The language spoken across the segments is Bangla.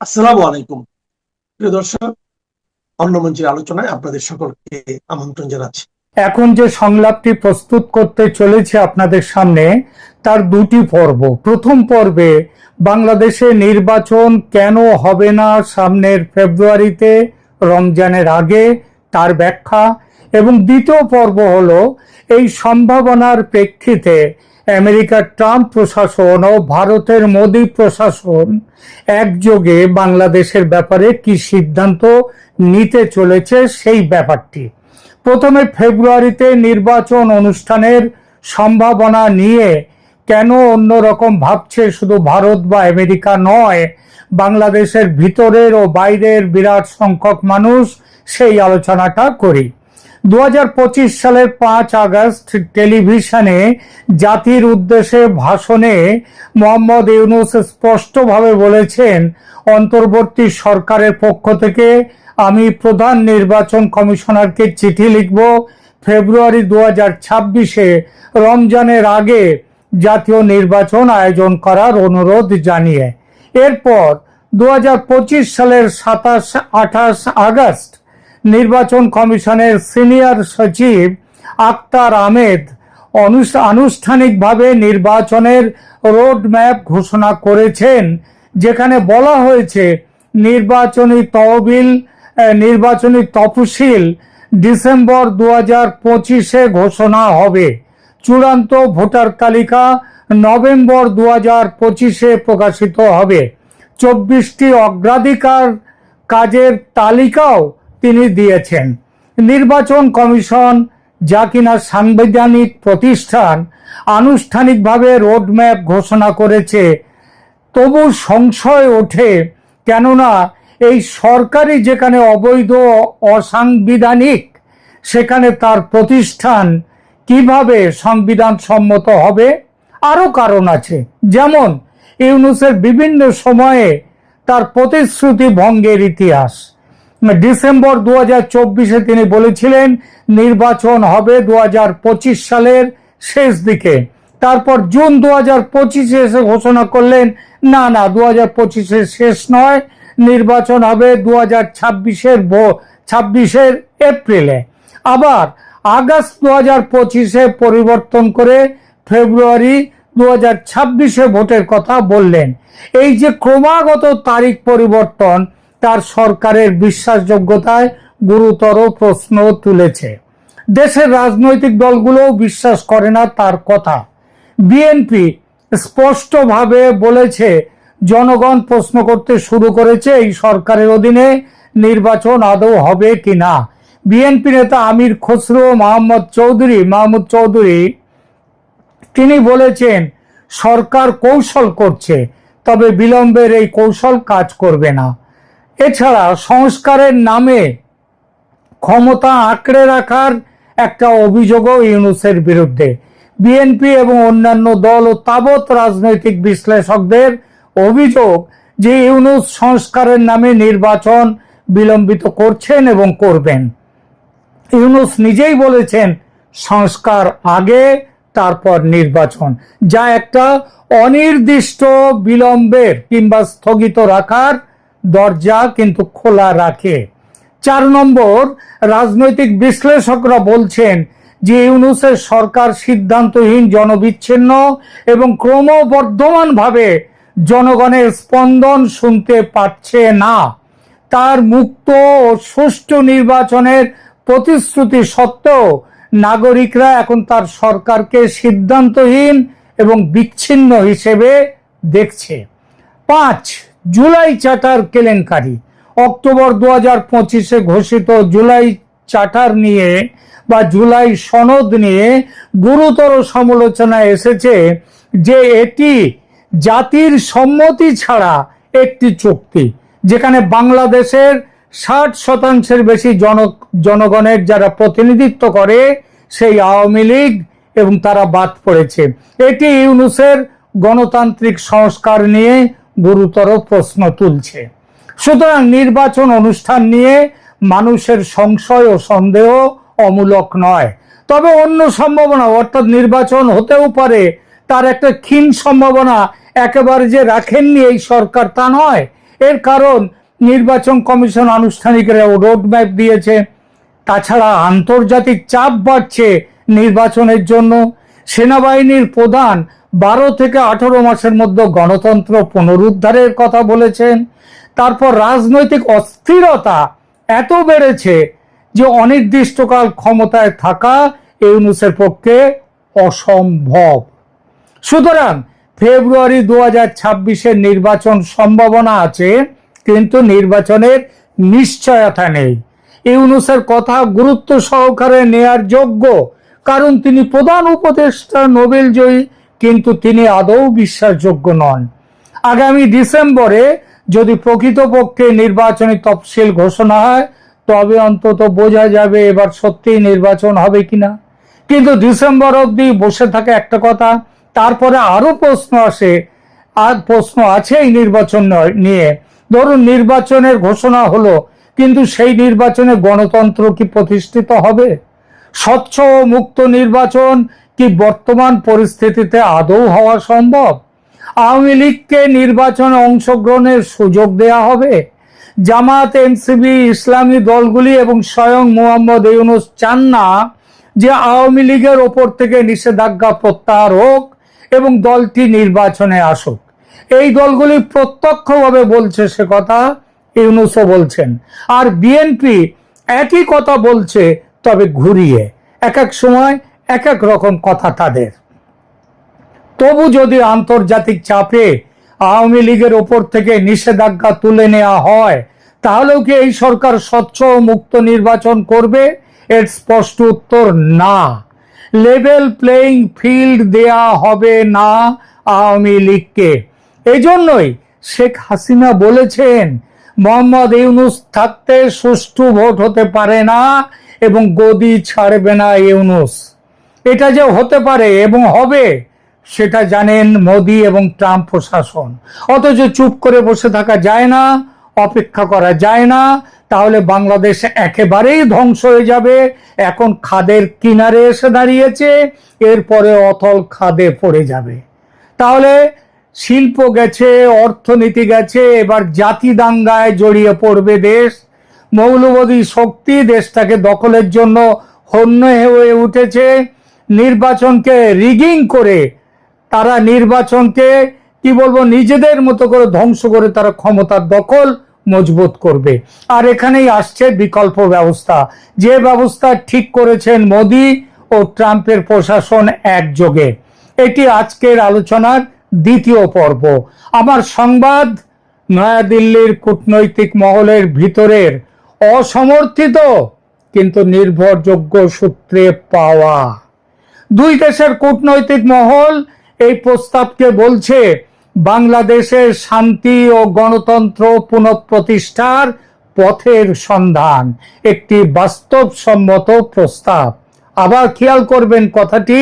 আসসালামু আলাইকুম প্রিয় দর্শক, অন্য মঞ্চের আলোচনায় আপনাদের সকলকে আমন্ত্রণ জানাচ্ছি। এখন যে সংলাপটি প্রস্তুত করতে চলেছে আপনাদের সামনে তার দুটি পর্ব। প্রথম পর্বে বাংলাদেশে নির্বাচন কেন হবে না সামনের ফেব্রুয়ারিতে, রমজানের আগে, তার ব্যাখ্যা। এবং দ্বিতীয় পর্ব হলো এই সম্ভাবনার প্রেক্ষিতে আমেরিকার ট্রাম্প প্রশাসন ও ভারতের মোদী প্রশাসন একযোগে বাংলাদেশের ব্যাপারে কি সিদ্ধান্ত নিতে চলেছে সেই ব্যাপারটি। প্রথমে ফেব্রুয়ারিতে নির্বাচন অনুষ্ঠানের সম্ভাবনা নিয়ে কেন অন্যরকম ভাবছে শুধু ভারত বা আমেরিকা নয়, বাংলাদেশের ভিতরের ও বাইরের বিরাট সংখ্যক মানুষ, সেই আলোচনাটা করি। 2025 সালের 5 আগস্ট টেলিভিশনে জাতির উদ্দেশ্যে ভাষণে মোহাম্মদ ইউনূস স্পষ্টভাবে বলেছেন, অন্তর্বর্তী সরকারের পক্ষ থেকে আমি প্রধান নির্বাচন কমিশনারকে চিঠি লিখব ফেব্রুয়ারি 2026-এ রমজানের আগে জাতীয় নির্বাচন আয়োজন করার অনুরোধ জানিয়ে। এরপর 2025 সালের 27-28 আগস্ট নির্বাচন কমিশনের সিনিয়র সচিব আক্তার আহমেদ আনুষ্ঠানিকভাবে নির্বাচনের রোডম্যাপ ঘোষণা করেছেন, যেখানে বলা হয়েছে নির্বাচনী তফসিল ডিসেম্বর 2025-এ ঘোষণা হবে, চূড়ান্ত ভোটার তালিকা নভেম্বর 2025-এ প্রকাশিত হবে। 24টি অগ্রাধিকার কাজের তালিকাও তিনি দিয়েছেন। নির্বাচন কমিশন, যা কিনা সাংবিধানিক প্রতিষ্ঠান, আনুষ্ঠানিকভাবে রোডম্যাপ ঘোষণা করেছে। তবু সংশয় ওঠে, কেননা এই সরকারি যেখানে অবৈধ অসাংবিধানিক, সেখানে তার প্রতিষ্ঠান কিভাবে সংবিধান সম্মত হবে? আরো কারণ আছে, যেমন ইউনূসের বিভিন্ন সময়ে তার প্রতিশ্রুতি ভঙ্গের ইতিহাস। ডিসেম্বর 2024-এ তিনি বলেছিলেন নির্বাচন হবে 2025 সালের শেষ দিকে। তারপর জুন 2025-এ এসে ঘোষণা করলেন না 2025-এর শেষ নয়, নির্বাচন হবে 2026-এর এপ্রিলে। আবার আগস্ট 2025-এ পরিবর্তন করে ফেব্রুয়ারি 2026-এ ভোটের কথা বললেন। এই যে ক্রমাগত তারিখ পরিবর্তন তার সরকারের বিশ্বাসযোগ্যতায় গুরুতর প্রশ্ন তুলেছে। দেশের রাজনৈতিক দলগুলোও বিশ্বাস করে না তার কথা। বিএনপি স্পষ্টভাবে বলেছে, জনগণ প্রশ্ন করতে শুরু করেছে এই সরকারের অধীনে নির্বাচন আদৌ হবে কিনা। বিএনপি নেতা আমির খসরু মাহমুদ চৌধুরী তিনি বলেছেন, সরকার কৌশল করছে, তবে বিলম্বের এই কৌশল কাজ করবে না। এছাড়া সংস্কারের নামে ক্ষমতা আঁকড়ে রাখার একটা অভিযোগও ইউনূসের বিরুদ্ধে। বিএনপি এবং অন্যান্য দল ও তাবৎ রাজনৈতিক বিশ্লেষকদের অভিযোগ যে ইউনূস সংস্কারের নামে নির্বাচন বিলম্বিত করছেন এবং করবেন। ইউনূস নিজেই বলেছেন সংস্কার আগে, তারপর নির্বাচন, যা একটা অনির্দিষ্ট বিলম্বের কিংবা স্থগিত রাখার দরজা কিন্তু খোলা রাখে। 4 নম্বর, রাজনৈতিক বিশ্লেষকরা বলছেন যে ইউনূসের সরকার সিদ্ধান্তহীন, জনবিচ্ছিন্ন এবং ক্রমবর্ধমানভাবে জনগণের স্পন্দন শুনতে পাচ্ছে না। তার মুক্ত ও সুষ্ঠু নির্বাচনের প্রতিশ্রুতি সত্ত্বেও নাগরিকরা এখন তার সরকারকে সিদ্ধান্তহীন এবং বিচ্ছিন্ন হিসেবে দেখছে। 5, জুলাই চার্টার কেলেঙ্কারি। অক্টোবর 2025-এ ঘোষিত জুলাই চার্টার নিয়ে বা জুলাই সনদ নিয়ে গুরুতর সমালোচনা এসেছে যে এটি জাতির সম্মতি ছাড়া একটি চুক্তি, যেখানে বাংলাদেশের 60% বেশি জনগণের যারা প্রতিনিধিত্ব করে সেই আওয়ামী লীগ এবং তারা বাদ পড়েছে। এটি ইউনূসের গণতান্ত্রিক সংস্কার নিয়ে গুরুতর প্রশ্ন তুলছে। সুতরাং নির্বাচন অনুষ্ঠান নিয়ে মানুষের সংশয় ও সন্দেহ অমূলক নয়। তবে অন্য সম্ভাবনা, অর্থাৎ নির্বাচন হতেও পারে, তার একটা ক্ষীণ সম্ভাবনা একেবারে যে রাখেননি এই সরকার তা নয়। এর কারণ নির্বাচন কমিশন আনুষ্ঠানিক রোডম্যাপ দিয়েছে। তাছাড়া আন্তর্জাতিক চাপ বাড়ছে নির্বাচনের জন্য। সেনাবাহিনীর প্রধান 12 থেকে 18 মাসের মধ্যে গণতন্ত্র পুনরুদ্ধারের কথা বলেছেন। তারপর রাজনৈতিক অস্থিরতা এত বেড়েছে যে অনির্দিষ্টকাল ক্ষমতায় থাকা ইউনূসের পক্ষে অসম্ভব। সুতরাং ফেব্রুয়ারি 2026-এর নির্বাচন সম্ভাবনা আছে, কিন্তু নির্বাচনের নিশ্চয়তা নেই। ইউনূসের কথা গুরুত্ব সহকারে নেয়ার যোগ্য, কারণ তিনি প্রধান উপদেষ্টা, নোবেল জয়ী, কিন্তু তিনি আদৌ বিশ্বাসযোগ্য নন। আগামী ডিসেম্বরে যদি প্রকৃতপক্ষে নির্বাচনী তফসিল ঘোষণা হয়, তবে অন্তত বোঝা যাবে এবার সত্যিই নির্বাচন হবে কিনা। কিন্তু ডিসেম্বর অবধি বসে থাকে একটা কথা, তারপরে আরো প্রশ্ন আসে, আর প্রশ্ন আছে এই নির্বাচন নিয়ে। ধরুন নির্বাচনের ঘোষণা হলো, কিন্তু সেই নির্বাচনে গণতন্ত্র কি প্রতিষ্ঠিত হবে? স্বচ্ছ ও মুক্ত নির্বাচন কি বর্তমান পরিস্থিতিতে আদৌ হওয়া সম্ভব? আওয়ামী লীগকে নির্বাচনে অংশগ্রহণের সুযোগ দেয়া হবে? জামাত, এনসিপি, ইসলামী দলগুলি এবং স্বয়ং মোহাম্মদ ইউনূস চান না যে আওয়ামী লীগের ওপর থেকে নিষেধাজ্ঞা প্রত্যাহার হোক এবং দলটি নির্বাচনে আসুক। এই দলগুলি প্রত্যক্ষভাবে বলছে সে কথা, ইউনূসও বলছেন। আর বিএনপি একই কথা বলছে, তবে ঘুরিয়ে। এক এক সময় এক এক রকম কথা তাদের। তবু যদি আন্তর্জাতিক চাপে আওয়ামী লীগের ওপর থেকে নিষেধাজ্ঞা তুলে নেওয়া হয়, তাহলেও কি এই সরকার স্বচ্ছ ও মুক্ত নির্বাচন করবে? এর স্পষ্ট উত্তর না। লেভেল প্লেইং ফিল্ড দেয়া হবে না আওয়ামী লীগকে। এজন্যই শেখ হাসিনা বলেছেন, মোহাম্মদ ইউনূস থাকতে সুষ্ঠু ভোট হতে পারে না এবং গদি ছাড়বে না ইউনূস। এটা যে হতে পারে এবং হবে, সেটা জানেন মোদি এবং ট্রাম্প প্রশাসন। অথচ চুপ করে বসে থাকা যায় না, অপেক্ষা করা যায় না, তাহলে বাংলাদেশ একেবারেই ধ্বংস হয়ে যাবে। এখন খাদের কিনারে এসে দাঁড়িয়েছে, এরপরে অতল খাদে পড়ে যাবে। তাহলে শিল্প গেছে, অর্থনীতি গেছে, এবার জাতি দাঙ্গায় জড়িয়ে পড়বে দেশ। মৌলবাদী শক্তি দেশটাকে দখলের জন্য হন্য হয়ে উঠেছে। নির্বাচনকে রিগিং করে তারা নির্বাচনকে কি বলবো নিজেদের মতো করে ধ্বংস করে তারা ক্ষমতার দখল মজবুত করবে। আর এখানেই আসছে বিকল্প ব্যবস্থা, যে ব্যবস্থা ঠিক করেছেন মোদি ও ট্রাম্পের প্রশাসন একযোগে। এটি আজকের আলোচনার দ্বিতীয় পর্ব। আমার সংবাদ নয়াদিল্লির কূটনৈতিক মহলের ভিতরের অসমর্থিত কিন্তু নির্ভরযোগ্য সূত্রে পাওয়া। দুই দেশের কূটনৈতিক মহল এই প্রস্তাবকে বলছে বাংলাদেশের শান্তি ও গণতন্ত্র পুনঃপ্রতিষ্ঠার পথের সন্ধান, একটি বাস্তবসম্মত প্রস্তাব। আবার খেয়াল করবেন কথাটি,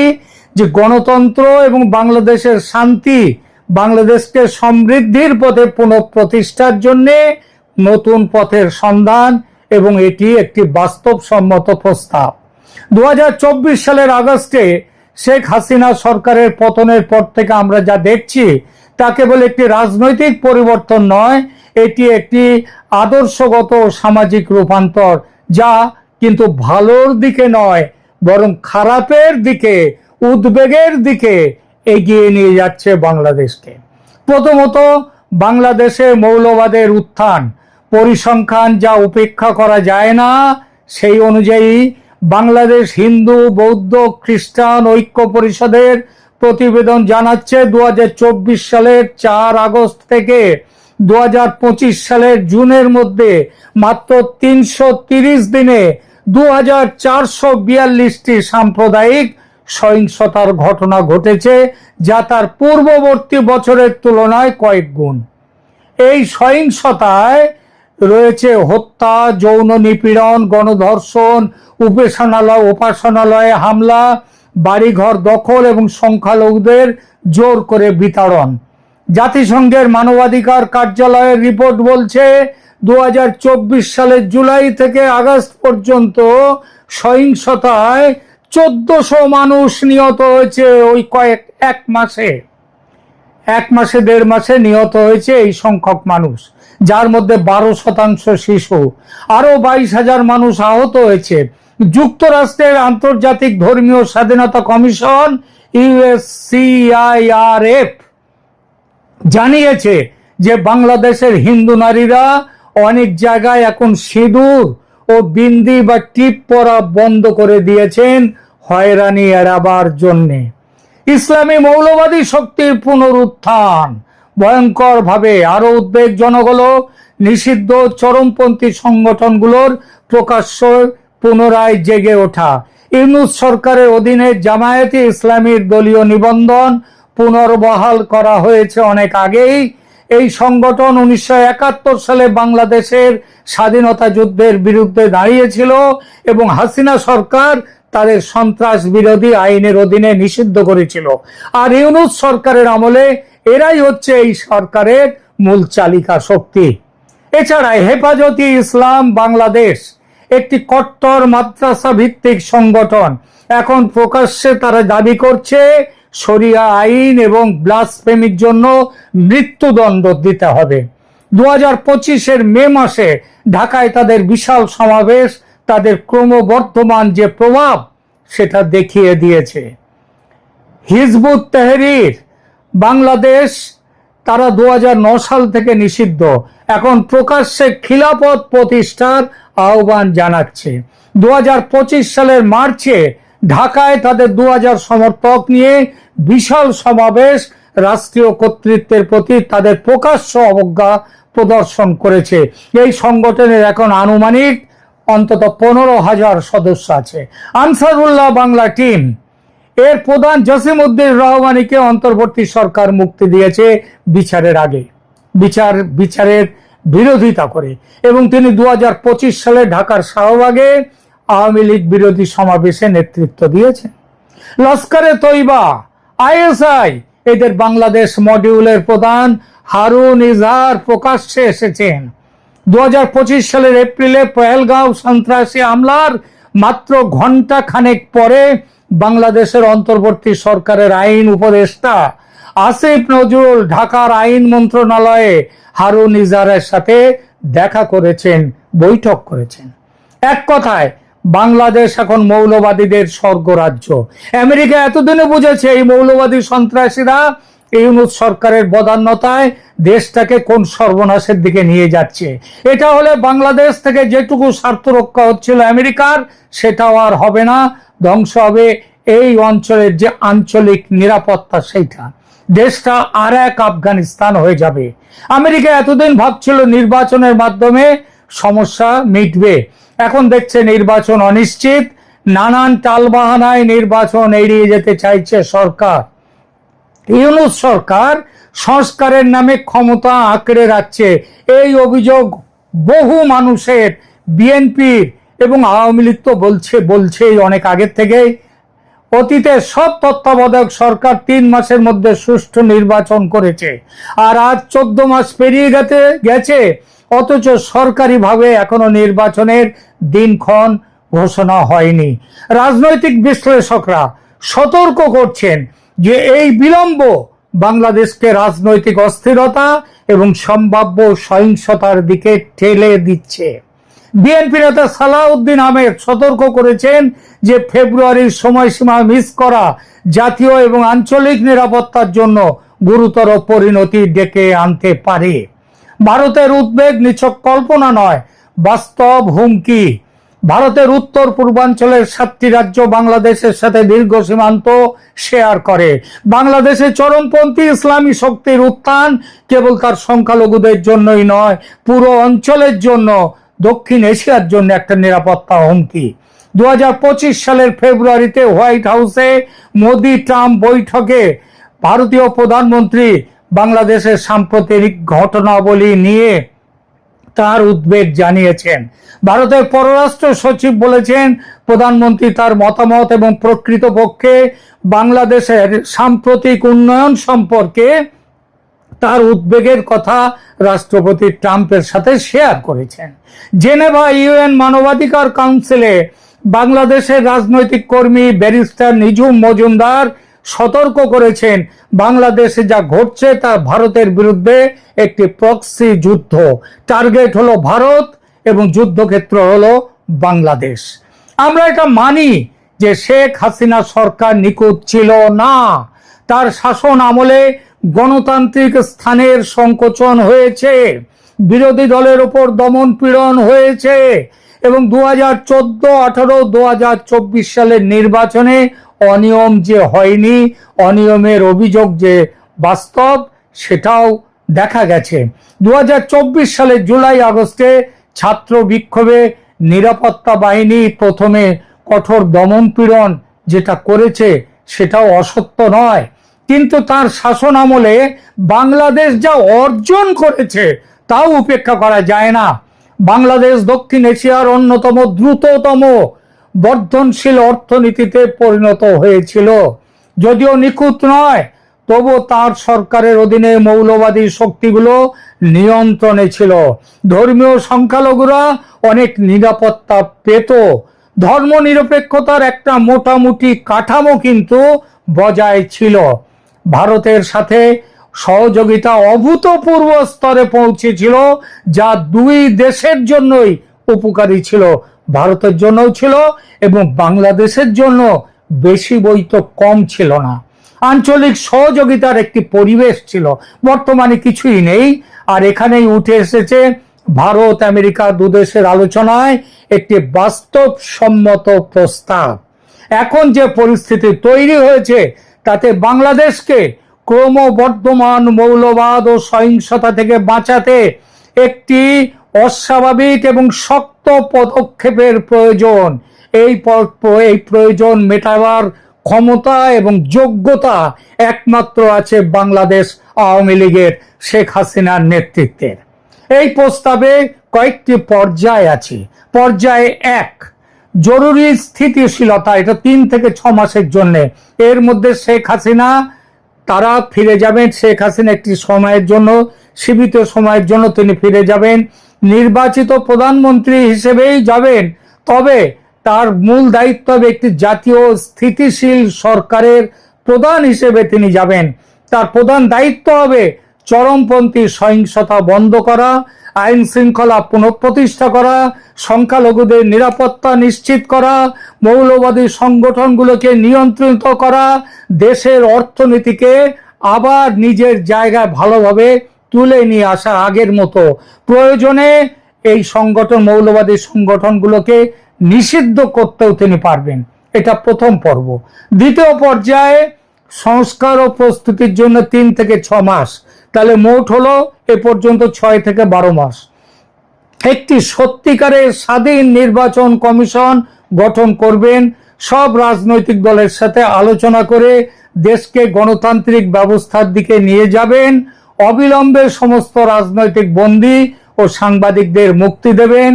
যে গণতন্ত্র এবং বাংলাদেশের শান্তি, বাংলাদেশকে সমৃদ্ধির পথে পুনঃপ্রতিষ্ঠার জন্য নতুন পথের সন্ধান, এবং এটি একটি বাস্তবসম্মত প্রস্তাব। 2024 সালের আগস্টে শেখ হাসিনা সরকারের পতনের পর থেকে আমরা যা দেখছি তা কেবল একটি রাজনৈতিক পরিবর্তন নয়, এটি একটি আদর্শগত সামাজিক রূপান্তর, যা কিন্তু ভালোর দিকে নয় বরং খারাপের দিকে, উদ্বেগের দিকে এগিয়ে নিয়ে যাচ্ছে বাংলাদেশকে। প্রথমত, বাংলাদেশে মৌলবাদের উত্থান। পরিসংখ্যান যা উপেক্ষা করা যায় না, সেই অনুযায়ী বাংলাদেশ হিন্দু, বৌদ্ধ, খ্রিস্টান ঐক্য পরিষদের প্রতিবেদন জানাচ্ছে 2024 সালের 4 আগস্ট থেকে 2025 সালের জুনের মধ্যে মাত্র 330 দিনে 2442টি সাম্প্রদায়িক সহিংসতার ঘটনা ঘটেছে, যা তার পূর্ববর্তী বছরের তুলনায় কয়েক গুণ। এই সহিংসতায় রয়েছে হত্যা, যৌন নিপীড়ন, গণধর্ষণ, উপাসনালয়ে হামলা, বাড়িঘর দখল এবং সংখ্যালঘুদের জোর করে বিতাড়ন। জাতিসংঘের মানবাধিকার কার্যালয়ের রিপোর্ট বলছে 2024 সালের জুলাই থেকে আগস্ট পর্যন্ত সহিংসতায় 1400 মানুষ নিহত হয়েছে। ওই এক মাসে 1.5 মাসে নিহত হয়েছে এই সংখ্যক মানুষ, যার মধ্যে 12% শিশু। আরো 22,000 মানুষ আহত হয়েছে। যুক্তরাষ্ট্রের আন্তর্জাতিক ধর্মীয় স্বাধীনতা কমিশন USCIRF জানিয়েছে যে বাংলাদেশের হিন্দু নারীরা অনেক জায়গায় এখন সিঁদুর ও বিন্দি বা টিপ পরা বন্ধ করে দিয়েছেন হয়রানি এড়াবার জন্যে। ইসলামী মৌলবাদী শক্তির পুনরুত্থান ভয়ঙ্কর ভাবে আরো উদ্বেগজনক হলো নিষিদ্ধ চরমপন্থী সংগঠনগুলোর প্রকাশ্য পুনরায় জেগে ওঠা। ইউনূস সরকারের অধীনে জামায়াতে ইসলামীর দলীয় নিবন্ধন পুনর্বহাল করা হয়েছে অনেক আগেই। এই সংগঠন 1971 সালে বাংলাদেশের স্বাধীনতা যুদ্ধের বিরুদ্ধে দাঁড়িয়েছিল এবং হাসিনা সরকার তাদের সন্ত্রাস বিরোধী আইনের অধীনে নিষিদ্ধ করেছিল। আর ইউনূস সরকারের আমলে এরাই হচ্ছে এই সরকারের মূল চালিকা শক্তি। এছাড়া হেফাজতে ইসলাম বাংলাদেশ একটি কট্টর মাদ্রাসা ভিত্তিক সংগঠন। এখন প্রকাশ্যে তারা দাবি করছে শরিয়া আইন এবং ব্লাসফেমির জন্য মৃত্যুদণ্ড দিতে হবে। 2025-এর মে মাসে ঢাকায় তাদের বিশাল সমাবেশ তাদের ক্রমবর্ধমান যে প্রভাব সেটা দেখিয়ে দিয়েছে। হিজবুত তাহরীর বাংলাদেশ তারা 2009 সাল থেকে নিষিদ্ধ, এখন প্রকাশ্যে খিলাফত প্রতিষ্ঠার আহ্বান জানাচ্ছে। 2025 সালের মার্চে ঢাকায় তাদের 2000 সমর্থক নিয়ে বিশাল সমাবেশ রাষ্ট্রীয় কর্তৃত্বের প্রতি তাদের প্রকাশ্য অবজ্ঞা প্রদর্শন করেছে। এই সংগঠনের এখন আনুমানিক অন্তত 15,000 সদস্য আছে। আনসারুল্লাহ বাংলা টিম এর প্রধান জসিম-উদ্দিন রহমানীকে অন্তর্বর্তী সরকার মুক্তি দিয়েছে বিচারের আগে, বিচারের বিরোধিতা করে, এবং তিনি 2025 সালে ঢাকার শাহবাগে আওয়ামী লীগ বিরোধী সমাবেশে নেতৃত্ব দিয়েছেন। লস্করে তৈবা ISI এদের বাংলাদেশ মডিউলের প্রধান হারুন ইজহার প্রকাশ্যে এসেছেন। 2025 সালের এপ্রিলে পহেলগাঁও সন্ত্রাসী হামলার মাত্র ঘন্টা খানেক পরে বাংলাদেশের অন্তর্বর্তী সরকারের আইন উপদেষ্টা আসিফ নজরুল ঢাকার আইন মন্ত্রণালয়ে হারুন ইজহারের সাথে দেখা করেছেন, বৈঠক করেছেন। এক কথায় বাংলাদেশ এখন মৌলবাদীদের স্বর্গরাজ্য। আমেরিকা এতদিনে বুঝেছে এই মৌলবাদী সন্ত্রাসীরা ইউনূস সরকারের বদান্যতায় দেশটাকে কোন সর্বনাশের দিকে নিয়ে যাচ্ছে। এটা হলে বাংলাদেশ থেকে যেটুকু স্বার্থ রক্ষা হচ্ছিল আমেরিকার, সেটাও আর হবে না। ধ্বংস হবে এই অঞ্চলের যে আঞ্চলিক নিরাপত্তা, সেইটা। দেশটা আর এক আফগানিস্তান হয়ে যাবে। আমেরিকা এতদিন ভাবছিল নির্বাচনের মাধ্যমে সমস্যা মিটবে, এখন দেখছে নির্বাচন অনিশ্চিত, নানান টালবাহানায় নির্বাচন এড়িয়ে যেতে চাইছে সরকার। ইউনূস সরকার সংস্কারের নামে ক্ষমতা আঁকড়ে রাখছে, এই অভিযোগ বহু মানুষের। বিএনপির এবং আওয়ামী লীগ তো বলছেই অনেক আগের থেকেই। অতীতে সব তত্ত্বাবধায়ক সরকার 3 মাসের মধ্যে সুষ্ঠু নির্বাচন করেছে, আর আজ 14 মাস পেরিয়ে গেছে, অথচ সরকারিভাবে এখনো নির্বাচনের দিনক্ষণ ঘোষণা হয়নি। রাজনৈতিক বিশ্লেষকরা সতর্ক করছেন যে এই বিলম্ব বাংলাদেশকে রাজনৈতিক অস্থিরতা এবং সম্ভাব্য সহিংসতার দিকে ঠেলে দিচ্ছে। বিএনপি নেতা সালাউদ্দিন আহমেদ সতর্ক করেছেন যে ফেব্রুয়ারির সময়সীমা মিস করা জাতীয় এবং আঞ্চলিক নিরাপত্তার জন্য গুরুতর পরিণতি ডেকে আনতে পারে। ভারতের উদ্বেগ নিছক কল্পনা নয়, বাস্তব হুমকি। ভারতের উত্তর পূর্বাঞ্চলের 7টি রাজ্য বাংলাদেশের সাথে দীর্ঘ সীমান্ত শেয়ার করে। বাংলাদেশে চরমপন্থী ইসলামী শক্তির উত্থান কেবল তার সংখ্যালঘুদের জন্যই নয়, পুরো অঞ্চলের জন্য, দক্ষিণ এশিয়ার জন্য একটা নিরাপত্তা হুমকি। 2025 সালের ফেব্রুয়ারিতে হোয়াইট হাউসে মোদি ট্রাম্প বৈঠকে ভারতীয় প্রধানমন্ত্রী বাংলাদেশের সাম্প্রতিক ঘটনাবলী নিয়ে তার উদ্বেগ জানিয়েছেন। ভারতের পররাষ্ট্র সচিব বলেছেন প্রধানমন্ত্রী তার মতামত এবং প্রকৃতপক্ষে বাংলাদেশের সাম্প্রতিক উন্নয়ন সম্পর্কে তার উদ্বেগের কথা রাষ্ট্রপতি ট্রাম্পের সাথে শেয়ার করেছেন। জেনেভা UN মানবাধিকার কাউন্সিলে বাংলাদেশের রাজনৈতিক কর্মী ব্যারিস্টার নিঝুম মজুমদার সতর্ক করেছেন বাংলাদেশে যা ঘটছে তা ভারতের বিরুদ্ধে একটি প্রক্সি যুদ্ধ। টার্গেট হলো ভারত এবং যুদ্ধক্ষেত্র হলো বাংলাদেশ। আমরা এটা মানি যে শেখ হাসিনা সরকার নিখুঁত ছিল না, তার শাসন আমলে গণতান্ত্রিক স্থানের সংকোচন হয়েছে, বিরোধী দলের উপর দমন পীড়ন হয়েছে এবং 2014, 18, 2024 সালের নির্বাচনে অনিয়ম যে হয়নি, অনিয়মের অভিযোগ যে বাস্তব, সেটাও দেখা গেছে। 2024 সালের জুলাই আগস্টে ছাত্র বিক্ষোভে নিরাপত্তা বাহিনী প্রথমে কঠোর দমন পীড়ন যেটা করেছে সেটাও অসত্য নয়, কিন্তু তার শাসন আমলে বাংলাদেশ যা অর্জন করেছে তাও উপেক্ষা করা যায় না। বাংলাদেশ দক্ষিণ এশিয়ার অন্যতম দ্রুততম বর্ধনশীল অর্থনীতিতে পরিণত হয়েছিল। যদিও নিখুঁত নয়, তবু তার সরকারের অধীনে মৌলবাদী শক্তিগুলো নিয়ন্ত্রণে ছিল। ধর্মীয় সংখ্যালঘুরা অনেক নিরাপত্তা পেত। ধর্মনিরপেক্ষতার একটা মোটামুটি কাঠামো কিন্তু বজায় ছিল। ভারতের সাথে সহযোগিতা অভূতপূর্ব স্তরে পৌঁছেছিল, যা দুই দেশের জন্যই উপকারী ছিল, ভারতের জন্যও ছিল এবং বাংলাদেশের জন্য বেশি বৈতো কম ছিল না। আঞ্চলিক সহযোগিতার একটি পরিবেশ ছিল, বর্তমানে কিছুই নেই। আর এখানেই উঠে এসেছে ভারত আমেরিকা দুদেশের আলোচনায় একটি বাস্তবসম্মত প্রস্তাব। এখন যে পরিস্থিতি তৈরি হয়েছে তাতে বাংলাদেশকে ক্রমবর্ধমান মৌলবাদ ও সহিংসতা থেকে বাঁচাতে একটি অস্বাভাবিক এবং শক্ত পদক্ষেপের প্রয়োজন। এই প্রয়োজন মেটাবার ক্ষমতা এবং যোগ্যতা একমাত্র আছে বাংলাদেশ আওয়ামী লীগের শেখ হাসিনার নেতৃত্বের। এই প্রস্তাবে কয়েকটি পর্যায় আছে। পর্যায় 1, জরুরি স্থিতিশীলতা, এটা 3 থেকে 6 মাসের জন্য। এর মধ্যে শেখ হাসিনা তারা ফিরে যাবেন। শেখ হাসিনা একটি সময়ের জন্য, সীমিত সময়ের জন্য তিনি ফিরে যাবেন, নির্বাচিত প্রধানমন্ত্রী হিসেবেই যাবেন, তবে তার মূল দায়িত্ব হবে একটি জাতীয় স্থিতিশীল সরকারের প্রধান হিসেবে তিনি যাবেন। তার প্রধান দায়িত্ব হবে চরমপন্থী সহিংসতা বন্ধ করা, আইন শৃঙ্খলা পুনঃপ্রতিষ্ঠা করা, সংখ্যালঘুদের নিরাপত্তা নিশ্চিত করা, মৌলবাদী সংগঠনগুলোকে নিয়ন্ত্রিত করা, দেশের অর্থনীতিকে আবার নিজের জায়গায় ভালোভাবে তুলে নিয়ে আসা আগের মতো। প্রয়োজনে এই মৌলবাদী সংগঠনগুলোকে নিষিদ্ধ করতেও তিনি পারবেন। এটা প্রথম পর্ব। দ্বিতীয় পর্যায়ে সংস্কার ও প্রস্তুতির জন্য 3 থেকে 6 মাস, তাহলে মোট হলো এ পর্যন্ত 6 থেকে 12 মাস। একটি সত্যিকারের স্বাধীন নির্বাচন কমিশন গঠন করবেন, সব রাজনৈতিক দলের সাথে আলোচনা করে দেশকে গণতান্ত্রিক ব্যবস্থার দিকে নিয়ে যাবেন। অবিলম্বে সমস্ত রাজনৈতিক বন্দী ও সাংবাদিকদের মুক্তি দেবেন।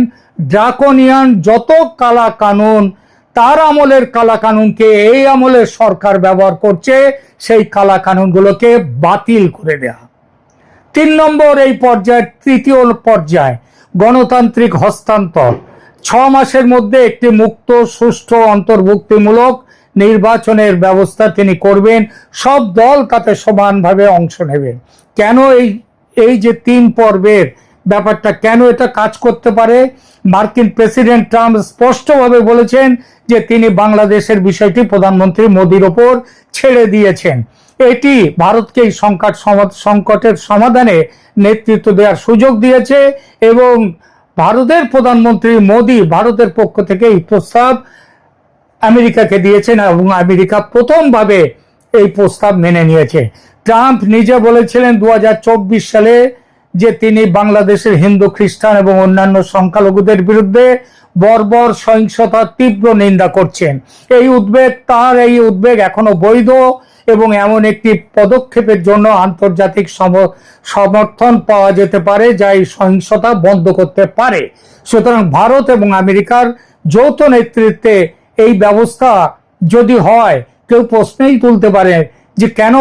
ড্রাকোনিয়ান যত কালা কানুন, তার আমলের কালা কানুনকে এই আমলের সরকার ব্যবহার করছে, সেই কালা কানুনগুলোকে বাতিল করে দেয়া। 3 নম্বর এই পর্যায়ের তৃতীয় পর্যায়, গণতান্ত্রিক হস্তান্তর। 6 মাসের মধ্যে একটি মুক্ত, সুষ্ঠু, অন্তর্ভুক্তিমূলক নির্বাচনের ব্যবস্থা তিনি করবেন। সব দল তাতে সমানভাবে অংশ নেবে। কেন এই যে 3 পর্বের ব্যাপারটা, কেন এটা কাজ করতে পারে? মার্কিন প্রেসিডেন্ট ট্রাম্প স্পষ্টভাবে বলেছেন যে তিনি বাংলাদেশের বিষয়টি প্রধানমন্ত্রী মোদির ওপর ছেড়ে দিয়েছেন। এটি ভারতকে এই সংকটের সমাধানে নেতৃত্ব দেওয়ার সুযোগ দিয়েছে এবং ভারতের প্রধানমন্ত্রী মোদি ভারতের পক্ষ থেকে এই প্রস্তাব আমেরিকাকে দিয়েছেন এবং আমেরিকা প্রথমভাবে এই প্রস্তাব মেনে নিয়েছে। ট্রাম্প নিজে বলেছিলেন 2024 সালে যে তিনি বাংলাদেশের হিন্দু, খ্রিস্টান এবং অন্যান্য সংখ্যালঘুদের বিরুদ্ধে বর্বর সহিংসতার তীব্র নিন্দা করছেন। এই উদ্বেগ এখনো বৈধ এবং এমন একটি পদক্ষেপের জন্য আন্তর্জাতিক সমর্থন পাওয়া যেতে পারে যা এই সহিংসতা বন্ধ করতে পারে। সুতরাং ভারত এবং আমেরিকার যৌথ নেতৃত্বে এই ব্যবস্থা যদি হয়, কেউ প্রশ্নই তুলতে পারে যে কেন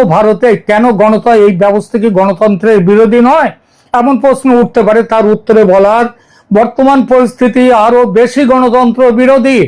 এই ব্যবস্থা কি গণতন্ত্রের বিরোধী নয়? এমন প্রশ্ন উঠতে পারে। তার উত্তরে বলার, বর্তমান পরিস্থিতি আরো বেশি গণতন্ত্র বিরোধী।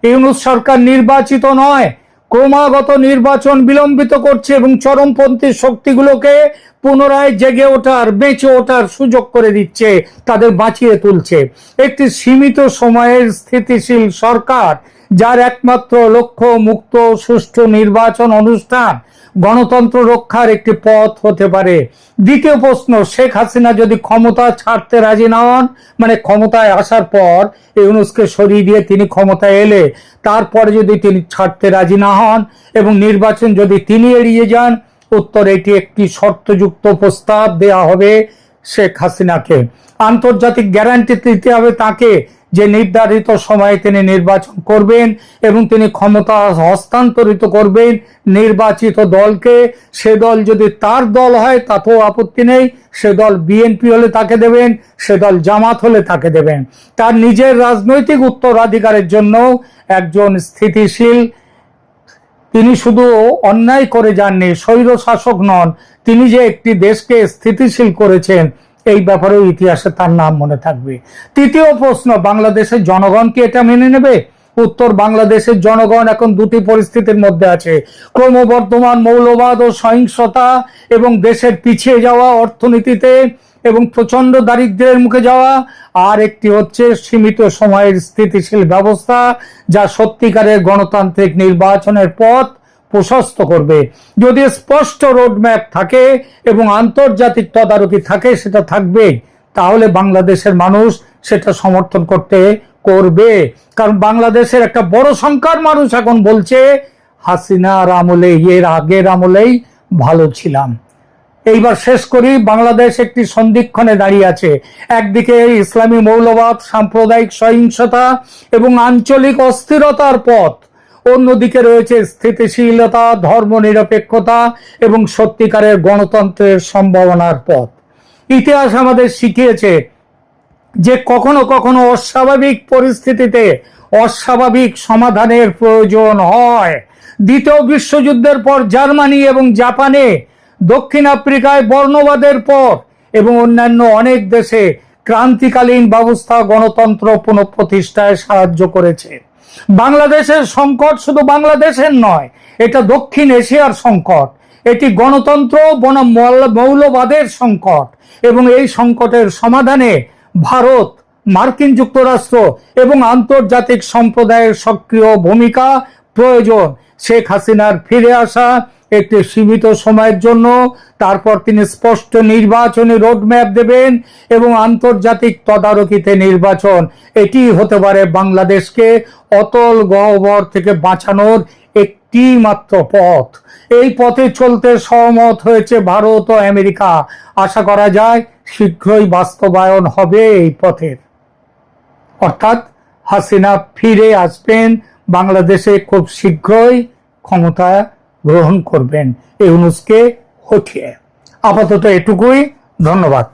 ইউনূস সরকার নির্বাচিত নয়, ক্রমাগত নির্বাচন বিলম্বিত করছে এবং চরমপন্থী শক্তিগুলোকে পুনরায় জেগে ওঠার, বেঁচে ওঠার সুযোগ করে দিচ্ছে, তাদের বাঁচিয়ে তুলছে। একটি সীমিত সময়ের স্থিতিশীল সরকার, যার একমাত্র লক্ষ্য মুক্ত সুষ্ঠু নির্বাচন অনুষ্ঠান, গণতন্ত্র রক্ষার একটি পথ হতে পারে। দ্বিতীয় প্রশ্ন, শেখ হাসিনা যদি ক্ষমতা ছাড়তে রাজি না হন, মানে ক্ষমতায় আসার পর ইউনূসকে সরিয়ে দিয়ে তিনি ক্ষমতায় এলে তারপরে যদি তিনি ছাড়তে রাজি না হন এবং নির্বাচন যদি তিনি এড়িয়ে যান, উত্তর এটি একটি শর্তযুক্ত প্রস্তাব দেয়া হবে শেখ হাসিনাকে। আন্তর্জাতিক গ্যারান্টি দিতে হবে তাকে যে নির্ধারিত সময়ে তিনি নির্বাচন করবেন এবং তিনি ক্ষমতা হস্তান্তরিত করবেন নির্বাচিত দলকে। সে দল যদি তার দল হয় তাতেও আপত্তি নেই, সে দল বিএনপি হলে তাকে দেবেন, সে দল জামাত হলে তাকে দেবেন। তার নিজের রাজনৈতিক উত্তরাধিকারের জন্য একজন স্থিতিশীল, তিনি শুধু অন্যায় করে যাননি, স্বৈর শাসক নন, তিনি যে একটি দেশকে স্থিতিশীল করেছেন এই ব্যাপারেও ইতিহাসে তার নাম মনে থাকবে। তৃতীয় প্রশ্ন, বাংলাদেশের জনগণ কি এটা মেনে নেবে? উত্তর, বাংলাদেশের জনগণ এখন দুটি পরিস্থিতির মধ্যে আছে: ক্রমবর্ধমান মৌলবাদ ও সহিংসতা এবং দেশের পিছিয়ে যাওয়া অর্থনীতিতে এবং প্রচন্ড দারিদ্র্যের মুখে যাওয়া, আর একটি হচ্ছে সীমিত সময়ের স্থিতিশীল ব্যবস্থা যা সত্যিকারের গণতান্ত্রিক নির্বাচনের পথ প্রশস্ত করবে। যদি স্পষ্ট রোডম্যাপ থাকে এবং আন্তর্জাতিক তদারকি থাকে, সেটা থাকবে, তাহলে বাংলাদেশের মানুষ সেটা সমর্থন করবে। কারণ বাংলাদেশের একটা বড় সংখ্যার মানুষ এখন বলছে হাসিনার আমলে, এর আগের আমলেই ভালো ছিলাম। এইবার শেষ করি। বাংলাদেশ একটি সন্ধিক্ষণে দাঁড়িয়ে আছে। একদিকে ইসলামী মৌলবাদ, সাম্প্রদায়িক সহিংসতা এবং আঞ্চলিক অস্থিরতার পথ, অন্যদিকে রয়েছে স্থিতিশীলতা, ধর্মনিরপেক্ষতা এবং সত্যিকারের গণতন্ত্রের সম্ভাবনার পথ। ইতিহাস আমাদের শিখিয়েছে যে কখনো কখনো অস্বাভাবিক পরিস্থিতিতে অস্বাভাবিক সমাধানের প্রয়োজন হয়। দ্বিতীয় বিশ্বযুদ্ধের পর জার্মানি এবং জাপানে, দক্ষিণ আফ্রিকায় বর্ণবাদের পর এবং অন্যান্য অনেক দেশে ক্রান্তিকালীন ব্যবস্থা গণতন্ত্র পুনঃপ্রতিষ্ঠায় সাহায্য করেছে। বাংলাদেশের সংকট শুধু বাংলাদেশের নয়, এটা দক্ষিণ এশিয়ার সংকট, এটি গণতন্ত্র বনাম মৌলবাদের সংকট, এবং এই সংকটের সমাধানে ভারত, মার্কিন যুক্তরাষ্ট্র এবং আন্তর্জাতিক সম্প্রদায়ের সক্রিয় ভূমিকা প্রয়োজন। শেখ হাসিনার ফিরে আসা একটি সীমিত সময়ের জন্য, তারপর তিনি স্পষ্ট নির্বাচনী রোডম্যাপ দেবেন এবং আন্তর্জাতিক তদারকিতে নির্বাচন, এটি হতে পারে বাংলাদেশকে অতল গহ্বর থেকে বাঁচানোর একটি মাত্র পথ। এই পথে চলতে সহমত হয়েছে ভারত ও আমেরিকা। আশা করা যায় শীঘ্রই বাস্তবায়ন হবে এই পথের, অর্থাৎ হাসিনা ফিরে আসবেন, বাংলাদেশে খুব শীঘ্রই ক্ষমতা গ্রহণ করবেন ইউনূসকে হটিয়ে। আপাতত এটুকুই, ধন্যবাদ।